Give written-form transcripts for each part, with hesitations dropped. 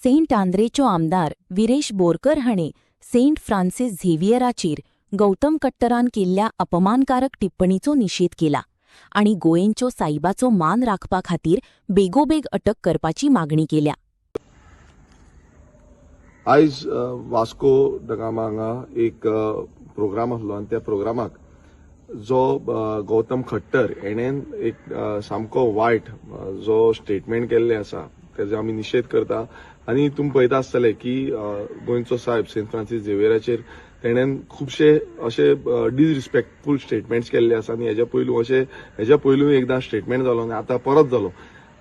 Saint आंद्रेच्यो आमदार विरेश बोरकर हाणें Saint Francis झेवियराचेर Gautam कट्टरान केल्ल्या अपमानकारक टिप्पणीचो निशेध केला आनी गोंयच्यो साहिबाचो मान राखपा खातीर बेगोबेग अटक करपाची मागणी केल्या. आयज वास्को द गामा हांगा एक प्रोग्राम आसलो आनी त्या प्रोग्रामाक जो गौतम खट्टर हेणेन एक सामको वायट जो स्टेटमेंट केल्ले आसा तेजो आमी निशेध करता. आनी तुमी पळयता आसतले की गोंयचो साहेब सेंट फ्रांसीस झेवियराचेर तेणेन खुबशे अशे डिसरिस्पेक्टफूल स्टेटमेंट्स केल्ले आसा आनी हेज्या पयलूय एकदां स्टेटमेंट जालो आनी आतां परत जालो.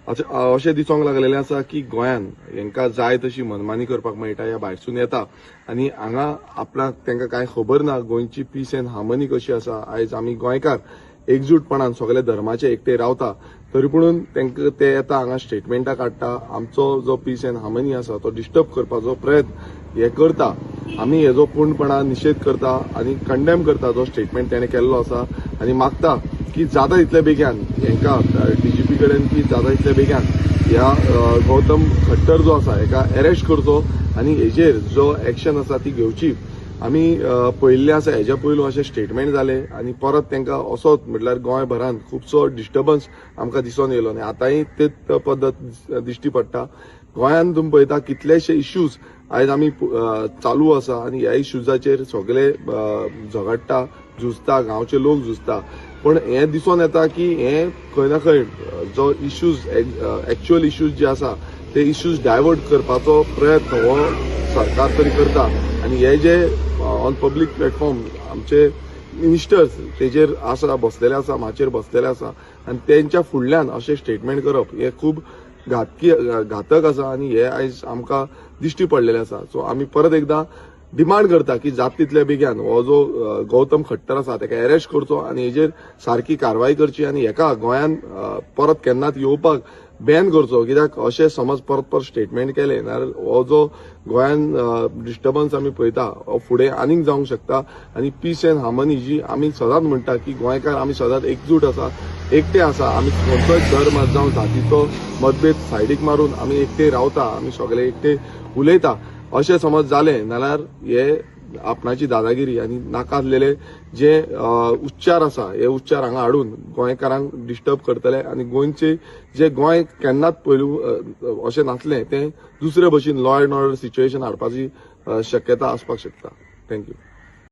अशें दिसोंक लागलेलें आसा की गोंयान हांकां जाय तशी मनमानी करपाक मेळटा ह्या भायरसून येता आनी हांगा आपणाक तांकां कांय खबर ना गोंयची पीस एंड हार्मनी कशी आसा. आयज आमी गोंयकार एकजूटपणान सगळे धर्माचे एकटे रावता तरी पूण तांकां ते येता हांगा स्टेटमेंटां काडटा आमचो जो पीस एंड हार्मनी आसा तो डिस्टर्ब करपाचो प्रयत्न हे करता. आमी हेजो पूर्णपणान निशेध करता आनी कंडेम करता जो स्टेटमेंट तेणें केल्लो आसा आनी मागता की जाता तितले बेगीन हांकां डीजीपी कडेन की जाता तितले बेगीन ह्या गौतम खट्टर जो आसा हेका अरेस्ट करचो आनी हेजेर जो एक्शन आसा ती घेवची. आमी पळयल्लें आसा हेज्या पयलू अशे स्टेटमेंट जाले आनी परत तांकां असोच म्हटल्यार गोंयभरांत खुबसो डिस्टर्बन्स आमकां दिसून येयलो आनी आतांय तेच पद्दत दिश्टी पडटा. गोंयान तुमी पळयता कितलेशे इश्यूज आयज आमी चालू आसा आनी ह्या इश्यूजाचेर सगळे झगडटा झुजता गांवचे लोक झुजता पण हें दिसून येता की हें खंय ना खंय जो इश्यूज एक्च्युअल इश्यूज जे आसा ते इश्यूज डायवर्ट करपाचो प्रयत्न हो सरकार तरी करता आनी हे जे ऑन पब्लीक प्लॅटफॉर्म आमचे मिनिस्टर्स तेजेर आसा बसलेले आसा माचेर बसलेले आसा आनी तेंच्या फुडल्यान अशें स्टेटमेंट करप हें खूब घातक आसा आनी हे आयज आमकां दिश्टी पडलेले आसा. सो आमी परत एकदां डिमांड करता की जाता तितले बेगीन हो जो गौतम खट्टर आसा ताका अरेस्ट करचो आनी हेजेर सारकी कारवाय करची आनी हेका गोंयान परत केन्नाच येवपाक बॅन करचो. कित्याक अशें समज परत स्टेटमेंट केले जाल्यार हो जो गोंयान डिस्टर्बन्स आमी पळयता हो फुडें आनीक जावंक शकता आनी पीस एंड हार्मनी जी आमी सदांच म्हणटा की गोंयकार आमी सदांच एकजूट आसा एकटे आसा आमी खंयचोय धर्म जावं जातीचो मतभेद सायडीक मारून आमी एकटे रावता आमी सगळे एकटे उलयता. अशें समज जालें जाल्यार हे आपणाची दादागिरी आनी नाका आसलेले जे उच्चार आसा हे उच्चार हांगा हाडून गोंयकारांक डिस्टर्ब करतले आनी गोंयचे जे गोंय केन्नाच पयलू अशें नासलें तें दुसरे भशेन लॉ एंड ऑर्डर सिच्युएशन हाडपाची शक्यता आसपाक शकता. थँक्यू.